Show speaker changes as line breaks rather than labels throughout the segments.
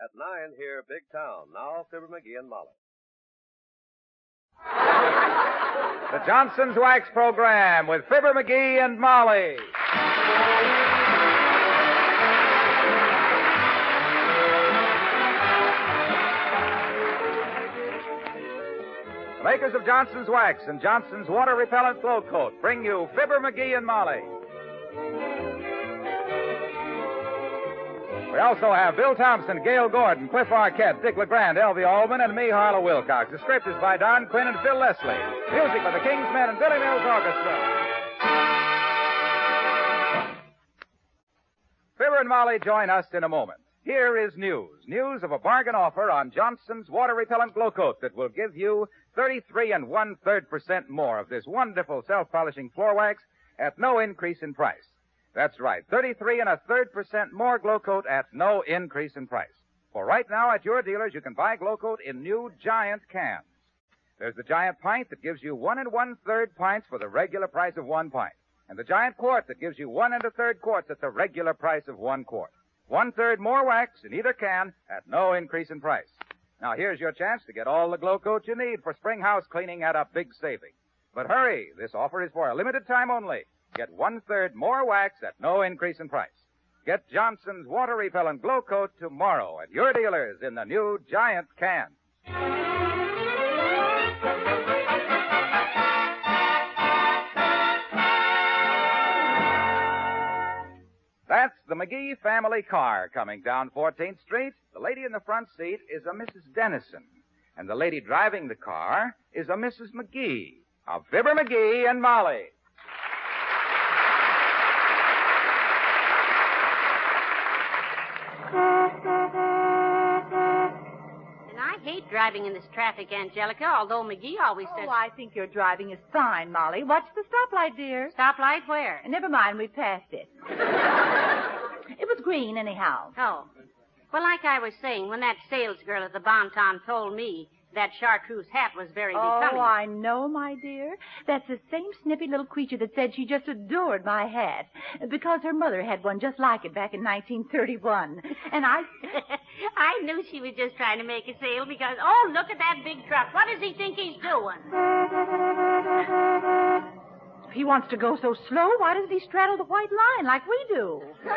At 9 here, Big Town. Now, Fibber McGee and Molly.
The Johnson's Wax Program with Fibber McGee and Molly. The makers of Johnson's Wax and Johnson's Water Repellent Glow Coat bring you Fibber McGee and Molly. We also have Bill Thompson, Gail Gordon, Cliff Arquette, Dick LeGrand, Elvie Allman, and me, Harlow Wilcox. The script is by Don Quinn and Phil Leslie. Music by the Kingsmen and Billy Mills Orchestra. Fibber and Molly join us in a moment. Here is news. News of a bargain offer on Johnson's Water Repellent Glow Coat that will give you 33 1/3% more of this wonderful self-polishing floor wax at no increase in price. That's right, 33 1/3% more Glow Coat at no increase in price. For right now at your dealers, you can buy Glow Coat in new giant cans. There's the giant pint that gives you 1 1/3 pints for the regular price of 1 pint, and the giant quart that gives you 1 1/3 quarts at the regular price of 1 quart. 1/3 more wax in either can at no increase in price. Now here's your chance to get all the Glow Coat you need for spring house cleaning at a big saving. But hurry, this offer is for a limited time only. Get 1/3 more wax at no increase in price. Get Johnson's Water Repellent Glow Coat tomorrow at your dealers in the new giant can. That's the McGee family car coming down 14th Street. The lady in the front seat is a Mrs. Dennison, and the lady driving the car is a Mrs. McGee of Fibber McGee and Molly.
I hate driving in this traffic, Angelica, although McGee always says...
Oh, I think your driving is fine, Molly. Watch the stoplight, dear.
Stoplight where?
Never mind, we passed it. It was green, anyhow.
Oh. Well, like I was saying, when that sales girl at the Bon-Ton told me that chartreuse hat was very becoming...
Oh, I know, my dear. That's the same snippy little creature that said she just adored my hat because her mother had one just like it back in 1931. And I...
I knew she was just trying to make a sale because, oh, look at that big truck. What does he think he's doing?
If he wants to go so slow, why doesn't he straddle the white line like we do?
These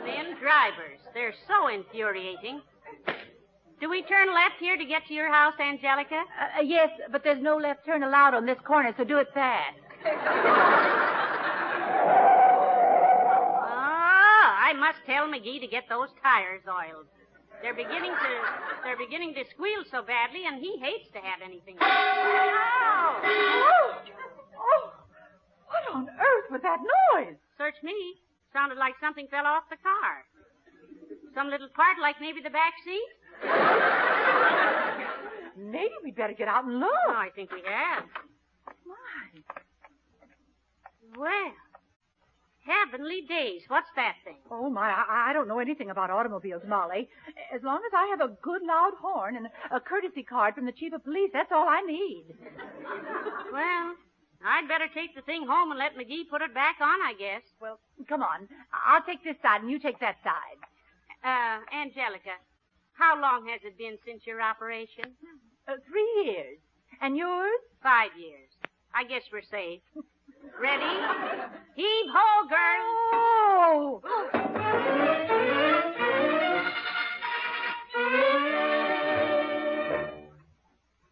men drivers, they're so infuriating. Do we turn left here to get to your house, Angelica?
Yes, but there's no left turn allowed on this corner, so do it fast.
I must tell McGee to get those tires oiled. They're beginning to squeal so badly, and he hates to have anything.
Oh, what on earth was that noise?
Search me. Sounded like something fell off the car. Some little part, like maybe the back seat?
Maybe we'd better get out and look.
Oh, I think we have.
My.
Well, heavenly days. What's that thing?
Oh, my, I don't know anything about automobiles, Molly. As long as I have a good loud horn and a courtesy card from the chief of police, that's all I need.
Well, I'd better take the thing home and let McGee put it back on, I guess.
Well, come on. I'll take this side and you take that side.
Angelica, how long has it been since your operation?
3 years. And yours?
5 years. I guess we're safe. Ready? Heave ho, girl!
Oh!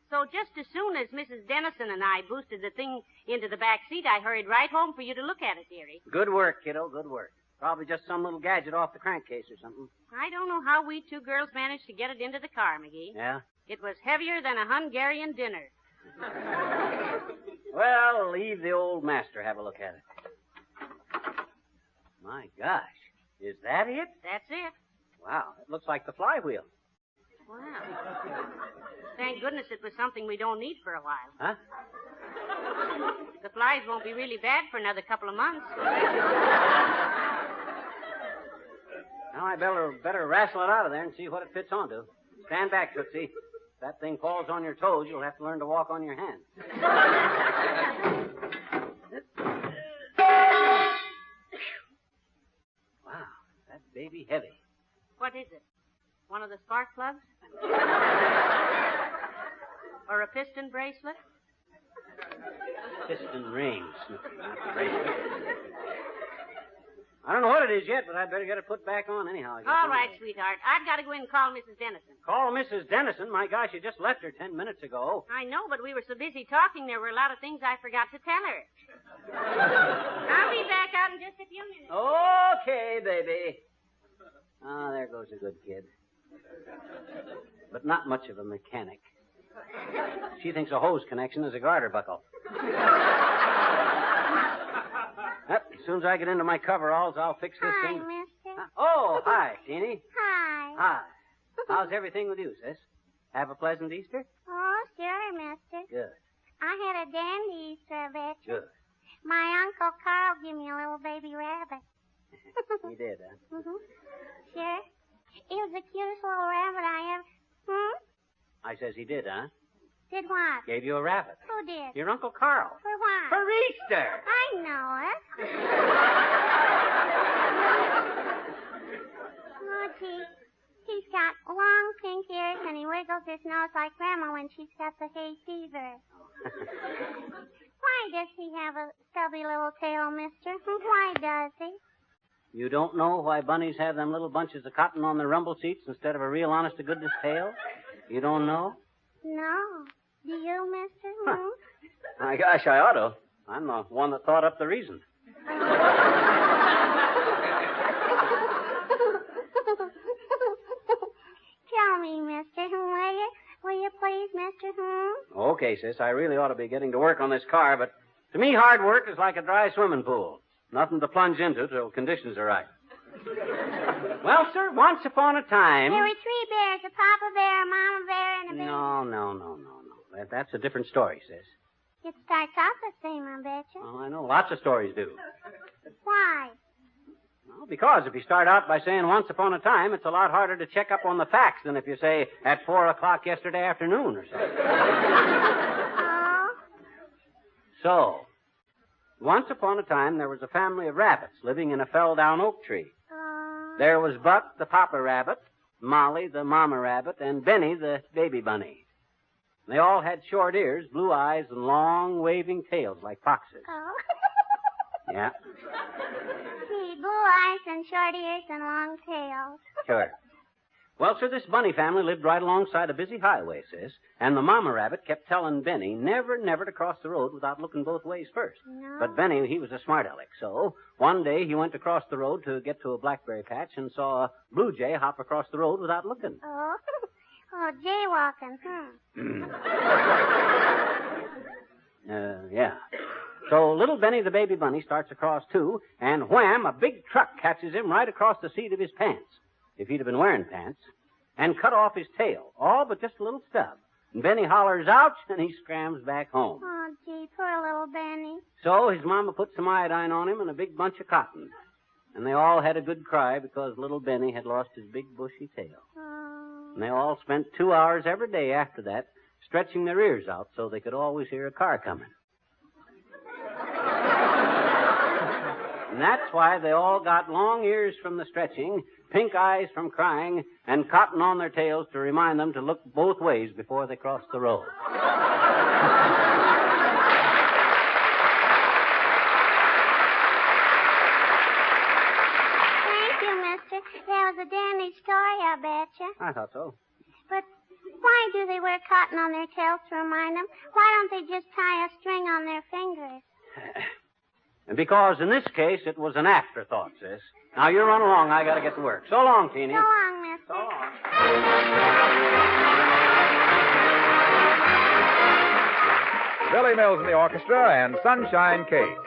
So just as soon as Mrs. Dennison and I boosted the thing into the back seat, I hurried right home for you to look at it, dearie.
Good work, kiddo, good work. Probably just some little gadget off the crankcase or something.
I don't know how we two girls managed to get it into the car, McGee.
Yeah?
It was heavier than a Hungarian dinner.
Well, leave the old master have a look at it. My gosh. Is that it?
That's it.
Wow, it looks like the flywheel.
Wow. Thank goodness it was something we don't need for a while.
Huh?
The flies won't be really bad for another couple of months.
Now I better wrestle it out of there and see what it fits onto. Stand back, Tootsie. If that thing falls on your toes, you'll have to learn to walk on your hands. Wow, that baby heavy.
What is it? One of the spark plugs? Or a piston bracelet?
Piston ring, Snoopy, not the bracelet. I don't know what it is yet, but I'd better get it put back on anyhow.
All right, sweetheart. I've got to go in and call Mrs. Dennison.
Call Mrs. Dennison? My gosh, you just left her 10 minutes ago.
I know, but we were so busy talking, there were a lot of things I forgot to tell her. I'll be back out in just a few minutes.
Okay, baby. Ah, there goes a good kid. But not much of a mechanic. She thinks a hose connection is a garter buckle. Yep, as soon as I get into my coveralls, I'll fix this
Hi,
thing.
mister.
Oh, hi, Jeannie.
Hi.
Hi. How's everything with you, sis? Have a pleasant Easter?
Oh, sure, mister.
Good,
I had a dandy Easter, I bet you.
good.
My Uncle Carl gave me a little baby rabbit.
You did, huh?
Mm-hmm. Sure. It was the cutest little rabbit I ever...
I says he did, huh?
Did what?
Gave you a rabbit.
Who did?
Your Uncle Carl.
For what?
For Easter.
I know it. Oh, gee. He's got long pink ears and he wiggles his nose like Grandma when she's got the hay fever. Why does he have a stubby little tail, mister? Why does he?
You don't know why bunnies have them little bunches of cotton on their rumble seats instead of a real honest-to-goodness tail? You don't know?
No. Do you, mister?
Huh. My gosh, I ought to. I'm the one that thought up the reason.
Tell me, mister, will you? Will you please, mister?
Okay, sis, I really ought to be getting to work on this car, but to me, hard work is like a dry swimming pool. Nothing to plunge into till conditions are right. Well, sir, once upon a time...
There were 3 bears, a papa bear, a mama bear, and a baby.
No. That's a different story, sis.
It starts out the same, I bet you.
Oh, I know. Lots of stories do.
Why?
Well, because if you start out by saying once upon a time, it's a lot harder to check up on the facts than if you say at 4 o'clock yesterday afternoon or something.
Oh?
So, once upon a time, there was a family of rabbits living in a fell-down oak tree. There was Buck, the papa rabbit, Molly, the mama rabbit, and Benny, the baby bunny. They all had short ears, blue eyes, and long, waving tails like foxes.
Oh.
Yeah,
See, blue eyes and short ears and long tails.
sure. Well, sir, this bunny family lived right alongside a busy highway, sis, and the mama rabbit kept telling Benny never to cross the road without looking both ways first.
No.
But Benny, he was a smart aleck, so one day he went across the road to get to a blackberry patch and saw a blue jay hop across the road without looking.
Oh. Oh, jaywalking,
Yeah. So little Benny the baby bunny starts across too, and wham, a big truck catches him right across the seat of his pants, if he'd have been wearing pants, and cut off his tail, all but just a little stub. And Benny hollers, ouch, and he scrams back home.
Oh, gee, poor little Benny.
So his mama put some iodine on him and a big bunch of cotton. And they all had a good cry because little Benny had lost his big bushy tail.
Oh.
And they all spent 2 hours every day after that stretching their ears out so they could always hear a car coming. And that's why they all got long ears from the stretching, pink eyes from crying, and cotton on their tails to remind them to look both ways before they crossed the road.
Thank you, mister. That was a dandy story, I betcha.
I thought so.
But why do they wear cotton on their tails to remind them? Why don't they just tie a string on their fingers?
And because in this case it was an afterthought, sis. Now you run along. I got to get to work. So long, Teeny.
So long, mister.
So long.
Billy Mills in the orchestra and Sunshine Kate.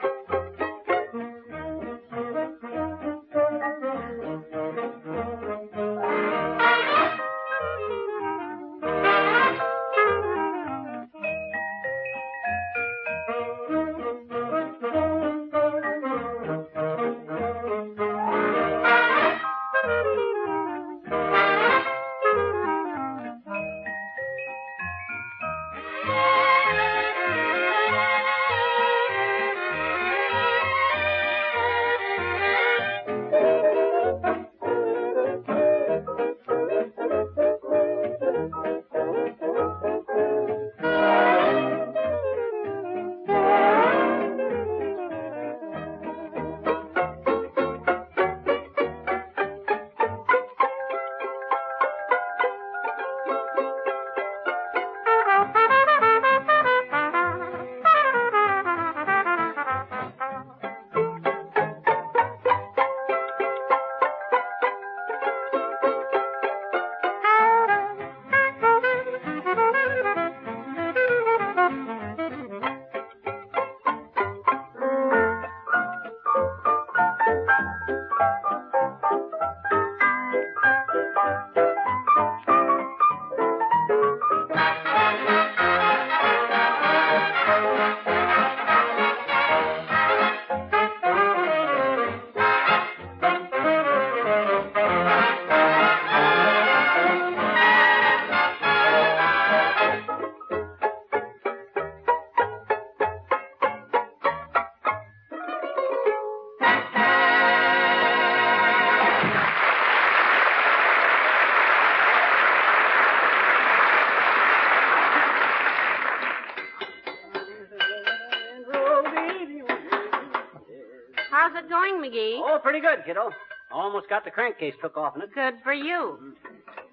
morning, McGee.
Oh, pretty good, kiddo. Almost got the crankcase took off in it.
Good for you.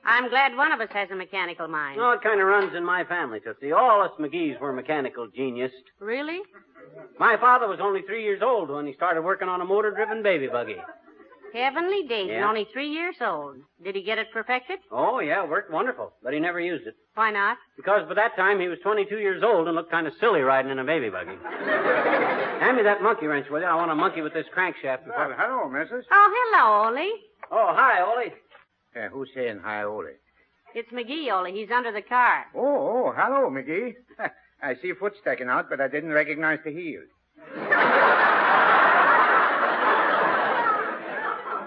I'm glad one of us has a mechanical mind.
Oh, it kind of runs in my family, Tootsie. All us McGees were mechanical genius.
Really?
My father was only 3 years old when he started working on a motor-driven baby buggy.
Heavenly days, and
Yeah.
only 3 years old. Did he get it perfected?
Oh, yeah, worked wonderful, but he never used it.
Why not?
Because by that time he was 22 years old and looked kind of silly riding in a baby buggy. Hand me that monkey wrench, will you? I want to monkey with this crankshaft before...
Hello, missus.
Oh, hello, Ole.
Oh, hi, Ole.
Who's saying hi, Ole?
It's McGee, Ole. He's under the car.
Oh, hello, McGee. I see a foot sticking out, but I didn't recognize the heel.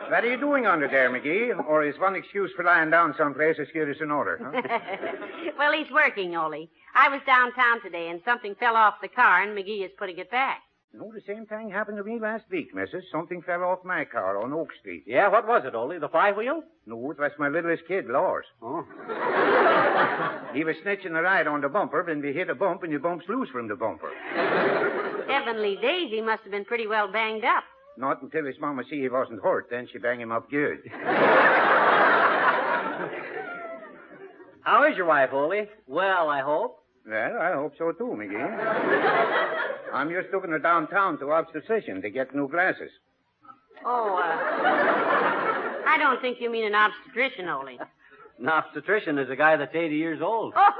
What are you doing under there, McGee? Or is one excuse for lying down someplace as good as another? Huh?
Well, he's working, Ole. I was downtown today, and something fell off the car, and McGee is putting it back.
No, the same thing happened to me last week, missus. Something fell off my car on Oak Street.
Yeah, what was it, Ole? The flywheel?
No, it was my littlest kid, Lars.
Oh.
He was snitching a ride on the bumper when we hit a bump, and the bump's loose from the bumper.
Heavenly days, he must have been pretty well banged up.
Not until his mama see he wasn't hurt. Then she banged him up good.
How is your wife, Ole? Well, I hope.
Well, I hope so, too, McGee. I'm just looking her downtown to obstetrician to get new glasses.
Oh, I don't think you mean an obstetrician, Ole.
An obstetrician is a guy that's 80 years old.
Oh.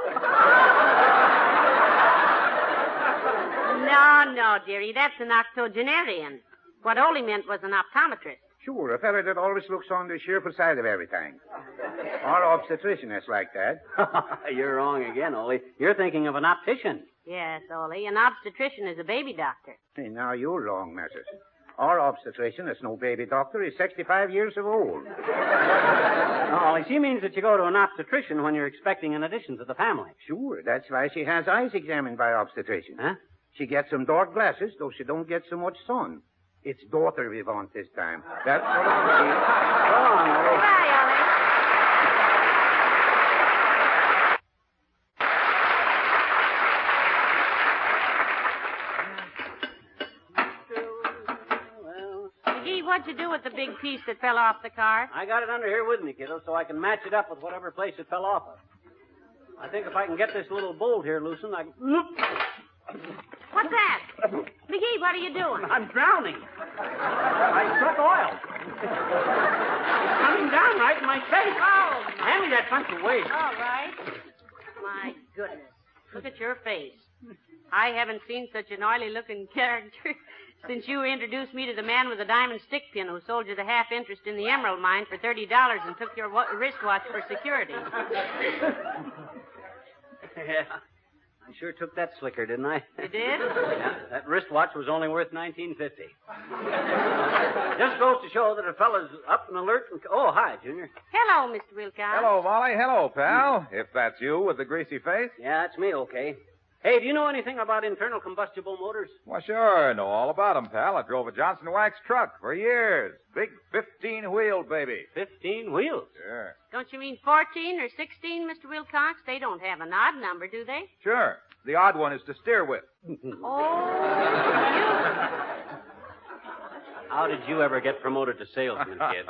No, dearie, that's an octogenarian. What Ole meant was an optometrist.
Sure, a fella that always looks on the cheerful side of everything. Our obstetrician is like that.
You're wrong again, Ole. You're thinking of an optician.
Yes, Ole, an obstetrician is a baby doctor.
Hey, now you're wrong, missus. Our obstetrician is no baby doctor. He's 65 years of old.
No, Ole, she means that you go to an obstetrician when you're expecting an addition to the family.
Sure, that's why she has eyes examined by obstetrician.
Huh?
She gets some dark glasses, though she don't get so much sun. It's daughter we want this time. That's what it is. Go on, Ole.
Goodbye, Ole. McGee, what'd you do with the big piece that fell off the car?
I got it under here with me, kiddo, so I can match it up with whatever place it fell off of. I think if I can get this little bolt here loosened, I can...
What's that? McGee, what are you doing?
I'm drowning. I struck oil. It's coming down right in my face.
Oh.
Hand me that bunch of waste.
All right. My goodness. Look at your face. I haven't seen such an oily-looking character since you introduced me to the man with the diamond stick pin who sold you the half interest in the emerald mine for $30 and took your wristwatch for security.
Yeah. I sure took that slicker, didn't I?
You did?
Yeah, that wristwatch was only worth $19.50. Just goes to show that a fella's up and alert and... Oh, hi, Junior.
Hello, Mr. Wilcox.
Hello, Molly. Hello, pal. If that's you with the greasy face.
Yeah, that's me, okay. Hey, do you know anything about internal combustible motors?
Well, sure. I know all about 'em, pal. I drove a Johnson Wax truck for years. Big 15-wheel, baby.
15 wheels.
Sure.
Don't you mean 14 or 16, Mr. Wilcox? They don't have an odd number, do they?
Sure. The odd one is to steer with.
How did you ever get promoted to salesman, kid?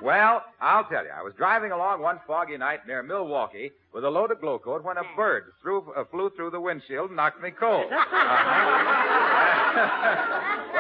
Well, I'll tell you. I was driving along one foggy night near Milwaukee with a load of Glo-Coat when a bird flew through the windshield and knocked me cold. When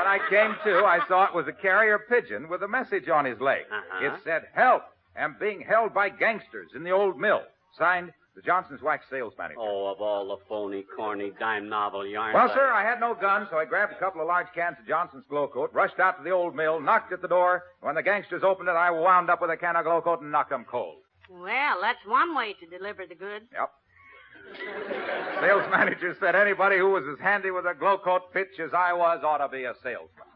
I came to, I saw it was a carrier pigeon with a message on his leg. It said, "Help! Am being held by gangsters in the old mill." Signed, the Johnson's Wax sales manager.
Oh, of all the phony, corny, dime novel yarns.
Well, sir, I had no gun, so I grabbed a couple of large cans of Johnson's Glo-Coat, rushed out to the old mill, knocked at the door. When the gangsters opened it, I wound up with a can of Glo-Coat and knocked them cold.
Well, that's one way to deliver the goods.
Yep. Sales manager said anybody who was as handy with a Glo-Coat pitch as I was ought to be a salesman.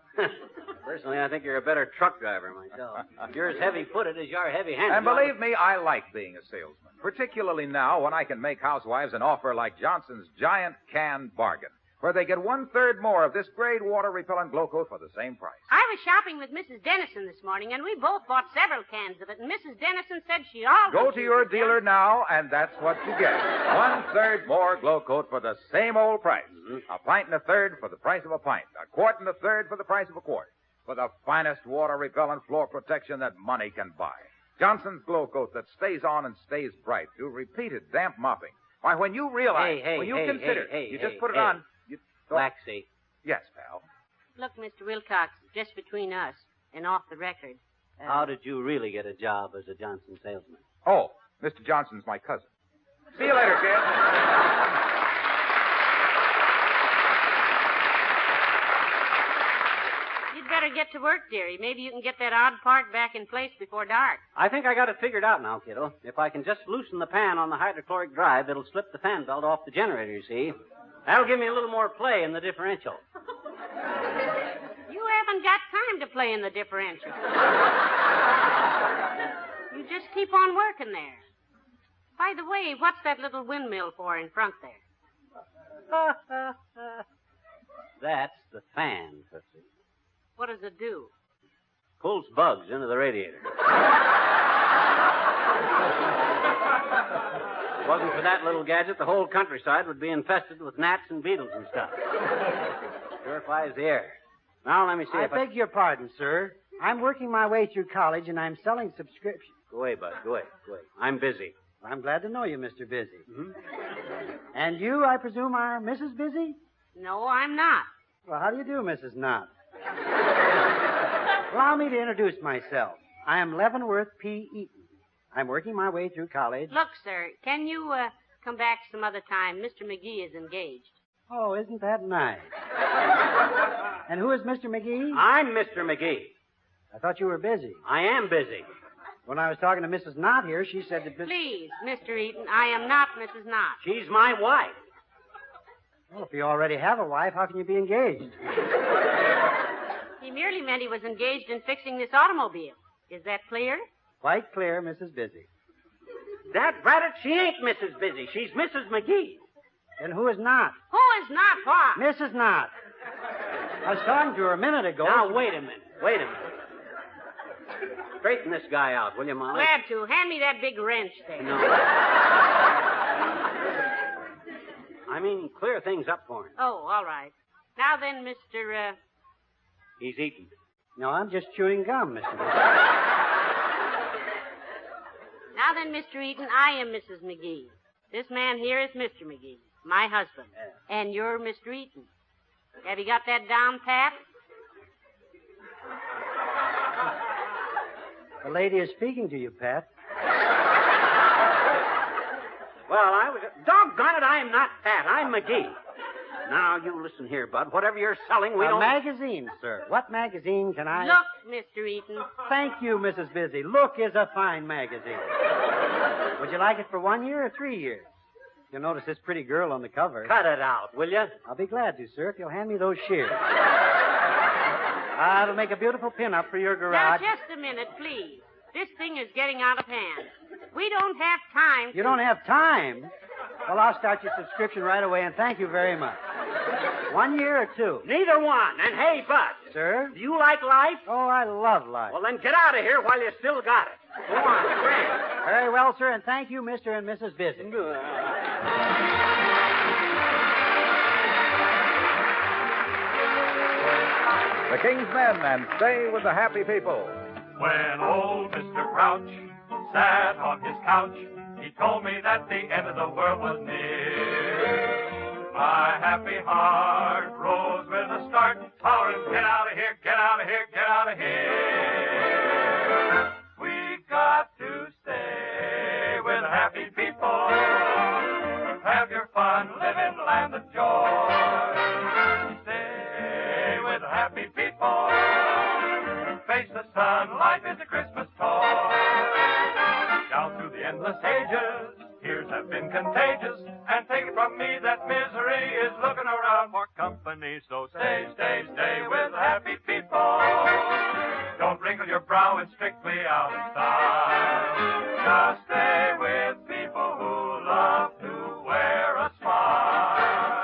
Personally, I think you're a better truck driver myself. You're as heavy-footed as you're heavy-handed.
And believe me, I like being a salesman, particularly now when I can make housewives an offer like Johnson's Giant Can Bargain, where they get 1/3 more of this great water-repellent Glo-Coat for the same price.
I was shopping with Mrs. Dennison this morning, and we both bought several cans of it, and Mrs. Dennison said she always...
Go to your dealer now, and that's what you get. 1/3 more Glo-Coat for the same old price. A pint and a third for the price of a pint. A quart and a third for the price of a quart. for the finest water-repellent floor protection that money can buy. Johnson's Glow Coat that stays on and stays bright through repeated damp mopping. Why, when you realize, you just put it on. You thought...
Waxy.
Yes, pal.
Look, Mr. Wilcox, just between us and off the record.
How did you really get a job as a Johnson salesman?
Oh, Mr. Johnson's my cousin. See you later, kid.
You'd better get to work, dearie. Maybe you can get that odd part back in place before dark.
I think I got it figured out now, kiddo. If I can just loosen the pan on the hydrochloric drive, it'll slip the fan belt off the generator, you see. That'll give me a little more play in the differential.
You haven't got time to play in the differential. You just keep on working there. By the way, what's that little windmill for in front there?
That's the fan, Tootsie.
What does it do?
Pulls bugs into the radiator. If it wasn't for that little gadget, the whole countryside would be infested with gnats and beetles and stuff. Purifies the air. Now, let me see
I
if
beg your pardon, sir. I'm working my way through college, and I'm selling subscriptions.
Go away, bud. Go away. I'm busy.
I'm glad to know you, Mr. Busy.
Mm-hmm.
And you, I presume, are Mrs. Busy?
No, I'm not.
Well, how do you do, Mrs. Knott? Allow me to introduce myself. I am Leavenworth P. Eaton. I'm working my way through college.
Look, sir, can you come back some other time? Mr. McGee is engaged.
Oh, isn't that nice? And who is Mr. McGee?
I'm Mr. McGee.
I thought you were busy.
I am busy.
When I was talking to Mrs. Knott here, she said that...
Please, Mr. Eaton, I am not Mrs. Knott.
She's my wife.
Well, if you already have a wife, how can you be engaged?
He merely meant he was engaged in fixing this automobile. Is that clear?
Quite clear, Mrs. Busy.
That brat, she ain't Mrs. Busy. She's Mrs. McGee.
And who is not?
Who is not what?
Mrs. Knott. I was talking to her a minute ago.
Now, wait a minute. Straighten this guy out, will you, Molly?
Glad to. Hand me that big wrench there.
No. I mean, clear things up for him.
Oh, all right. Now then, Mr.
He's eating.
No, I'm just chewing gum, Mr. Busy.
Now then, Mr. Eaton, I am Mrs. McGee. This man here is Mr. McGee, my husband. And you're Mr. Eaton. Have you got that down pat?
The lady is speaking to you, Pat.
Well, doggone it, I am not Pat. I'm McGee. Now, you listen here, Bud. Whatever you're selling, we
A
don't...
magazine, sir. What magazine can I...
Look, Mr. Eaton.
Thank you, Mrs. Busy. Look is a fine magazine. Would you like it for 1 year or 3 years? You'll notice this pretty girl on the cover.
Cut it out, will you?
I'll be glad to, sir, if you'll hand me those shears. It'll make a beautiful pin-up for your garage.
Now, just a minute, please. This thing is getting out of hand. We don't have time to...
You don't have time? Well, I'll start your subscription right away, and thank you very much. 1 year or 2?
Neither one. And hey, Bud.
Sir?
Do you like life?
Oh, I love life.
Well, then get out of here while you still got it. Go on, quick.
Very well, sir, and thank you, Mr. and Mrs. Busy.
The King's Men and Stay with the Happy People.
When old Mr. Crouch sat on his couch, he told me that the end of the world was near. My happy heart rose with a start, hollering, get out of here, get out of here, get out of here. We got to stay with the happy people. Have your fun, live in land of joy. Stay with the happy people. Face the sun, life is a Christmas toy. Down through the endless ages, years have been contagious, and take it from me that misery is looking around for company. So stay, stay, stay with the happy people. Don't wrinkle your brow, it's strictly out of style. Just stay with people who love to wear a smile.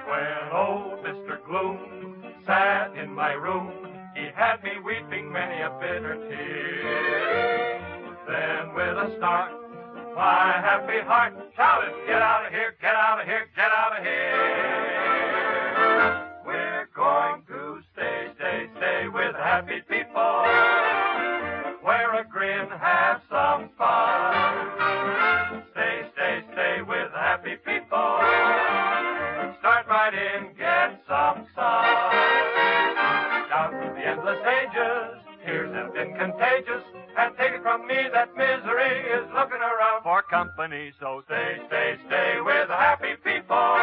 When old Mr. Gloom sat in my room, he had me weeping many a bitter tear. Then with a start, my happy heart shouted, get out of here, get out of here, get out of here. We're going to can have some fun. Stay with happy people. Start right in, get some sun. Down through the endless ages, tears have been contagious. And take it from me that misery is looking around for company. So stay with happy people.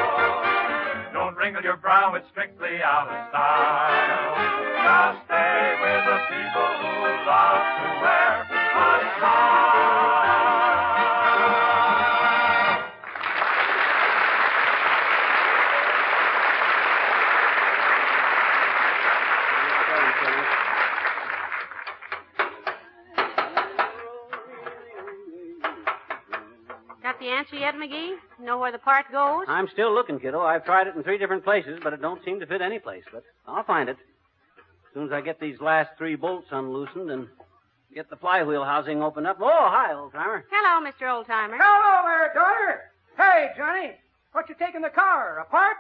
Don't wrinkle your brow, it's strictly out of style. Just stay with the people who love to wear a smile.
Got the answer yet, McGee? Know where the part goes?
I'm still looking, kiddo. I've tried it in 3 different places, but it don't seem to fit any place. But I'll find it. As soon as I get these last 3 bolts unloosened and get the flywheel housing opened up. Oh, hi, old-timer.
Hello, Mr. Oldtimer.
Hello there, daughter. Hey, Johnny, what you taking the car? Apart?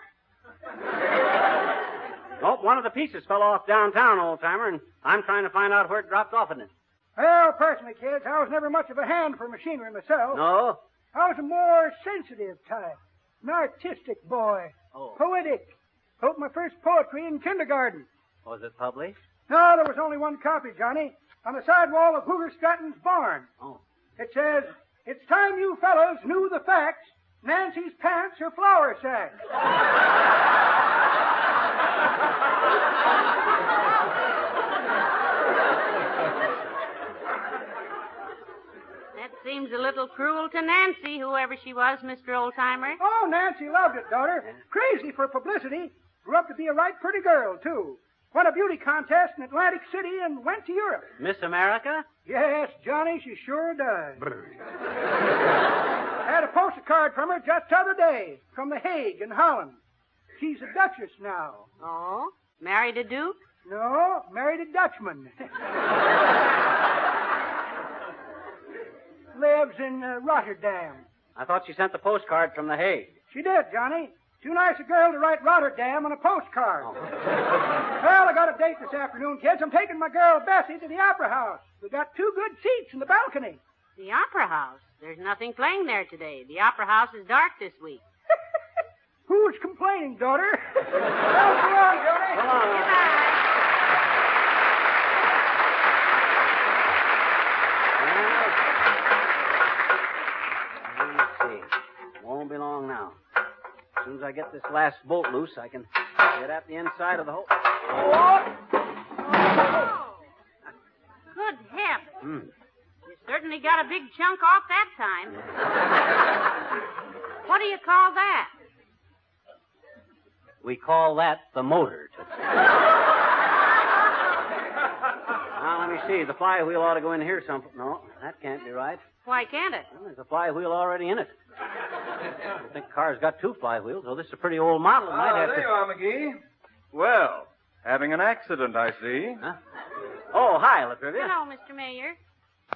Oh, one of the pieces fell off downtown, old-timer, and I'm trying to find out where it dropped off in it.
Well, personally, kids, I was never much of a hand for machinery myself.
No?
I was a more sensitive type, an artistic boy, poetic. Wrote my first poetry in kindergarten.
Was it published?
No, there was only one copy, Johnny, on the side wall of Hoover Stratton's barn.
Oh.
It says, "It's time you fellows knew the facts. Nancy's pants are flour sacks."
That seems a little cruel to Nancy, whoever she was, Mr. Oldtimer.
Oh, Nancy loved it, daughter. Crazy for publicity. Grew up to be a right pretty girl, too. Won a beauty contest in Atlantic City and went to Europe.
Miss America?
Yes, Johnny, she sure does. Had a postal card from her just the other day, from The Hague in Holland. She's a duchess now.
Oh? Married a duke?
No, married a Dutchman. Lives in Rotterdam.
I thought she sent the postcard from The Hague.
She did, Johnny. Too nice a girl to write Rotterdam on a postcard. Oh. Well, I got a date this afternoon, kids. I'm taking my girl Bessie to the Opera House. We got 2 good seats in the balcony.
The Opera House? There's nothing playing there today. The Opera House is dark this week.
Who's complaining, daughter? Well, so long, Johnny.
So long.
Goodbye.
Let's see. Won't be long now. As soon as I get this last bolt loose, I can get at the inside of the hole.
Oh! Good heavens. You certainly got a big chunk off that time. What do you call that?
We call that the motor. Now, let me see. The flywheel ought to go in here some. No, that can't be right.
Why can't it?
Well, there's a flywheel already in it. I think the car's got 2 flywheels, so this is a pretty old model. It might have
there
to...
you are, McGee. Well, having an accident, I see.
Huh? Oh, hi, Latrivia.
Hello, Mr. Mayor.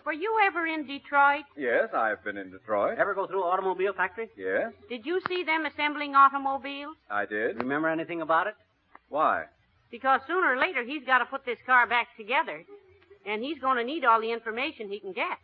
Were you ever in Detroit?
Yes, I've been in Detroit.
Ever go through an automobile factory?
Yes,
Did you see them assembling automobiles?
I did.
Remember anything about it?
Why?
Because sooner or later he's got to put this car back together, and he's going to need all the information he can get.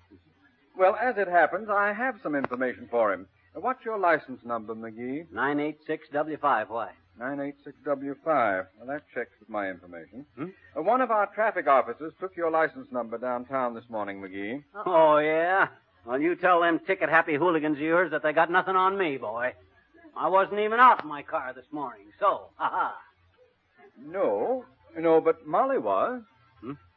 Well, as it happens, I have some information for him. What's your license number, McGee?
986W5. Why?
986W5. Well, that checks with my information. One of our traffic officers took your license number downtown this morning, McGee.
Oh, yeah? Well, you tell them ticket-happy hooligans of yours that they got nothing on me, boy. I wasn't even out in my car this morning, so, ha-ha.
No, but Molly was.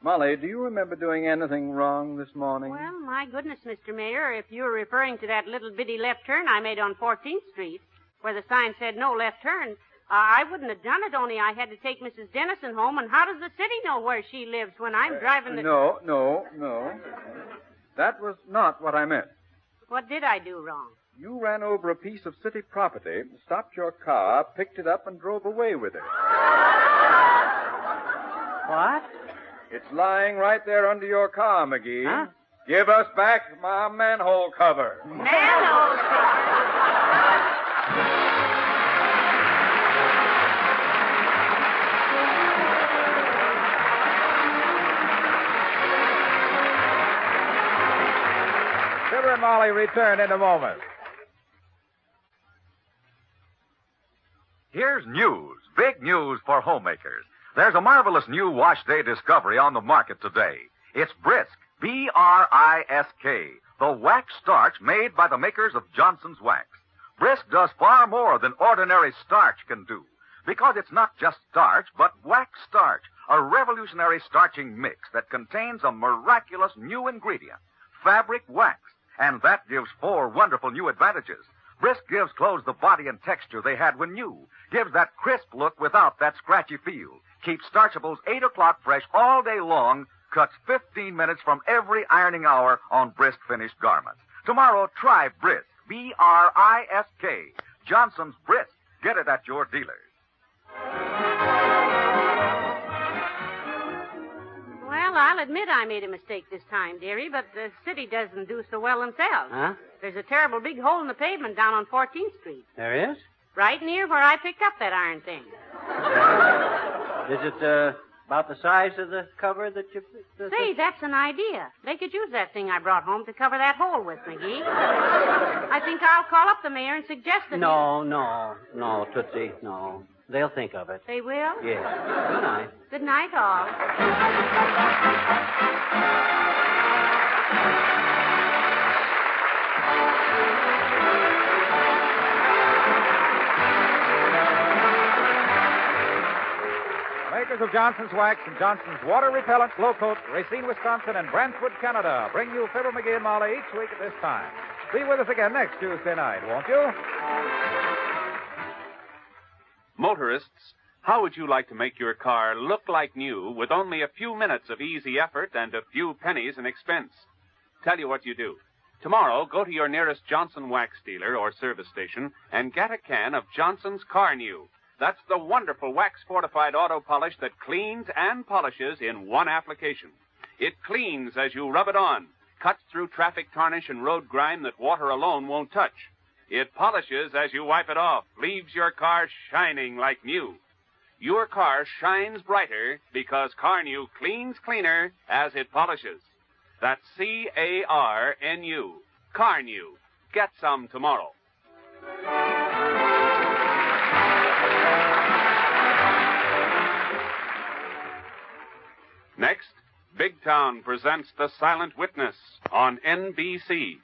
Molly, do you remember doing anything wrong this morning?
Well, my goodness, Mr. Mayor, if you're referring to that little bitty left turn I made on 14th Street, where the sign said no left turn, I wouldn't have done it, only I had to take Mrs. Dennison home, and how does the city know where she lives when I'm driving the...
No. That was not what I meant.
What did I do wrong?
You ran over a piece of city property, stopped your car, picked it up, and drove away with it.
What?
It's lying right there under your car, McGee.
Huh?
Give us back my manhole cover.
Manhole cover?
Fibber and Molly return in a moment.
Here's news, big news for homemakers. There's a marvelous new wash day discovery on the market today. It's Brisk, B-R-I-S-K, the wax starch made by the makers of Johnson's Wax. Brisk does far more than ordinary starch can do, because it's not just starch, but wax starch, a revolutionary starching mix that contains a miraculous new ingredient, fabric wax, and that gives 4 wonderful new advantages. Brisk gives clothes the body and texture they had when new, gives that crisp look without that scratchy feel, keeps starchables 8 o'clock fresh all day long, cuts 15 minutes from every ironing hour on Brisk finished garments. Tomorrow, try Brisk, B-R-I-S-K. Johnson's Brisk. Get it at your dealers.
Well, I'll admit I made a mistake this time, dearie, but the city doesn't do so well themselves.
Huh?
There's a terrible big hole in the pavement down on 14th Street.
There is?
Right near where I picked up that iron thing.
Is it about the size of the cover that you...
Say, that's an idea. They could use that thing I brought home to cover that hole with, McGee. I think I'll call up the mayor and suggest that...
No, Tootsie, no. They'll think of it.
They will?
Yes. Good night.
Good night, all.
Makers of Johnson's Wax and Johnson's Water Repellent Glow Coat, Racine, Wisconsin, and Brantford, Canada, bring you Fibber McGee and Molly each week at this time. Be with us again next Tuesday night, won't you?
Motorists, how would you like to make your car look like new with only a few minutes of easy effort and a few pennies in expense? Tell you what you do. Tomorrow, go to your nearest Johnson Wax dealer or service station and get a can of Johnson's Car New. That's the wonderful wax-fortified auto polish that cleans and polishes in one application. It cleans as you rub it on, cuts through traffic tarnish and road grime that water alone won't touch. It polishes as you wipe it off, leaves your car shining like new. Your car shines brighter because Car New cleans cleaner as it polishes. That's C-A-R-N-U. Car New. Get some tomorrow. Next, Big Town presents The Silent Witness on NBC.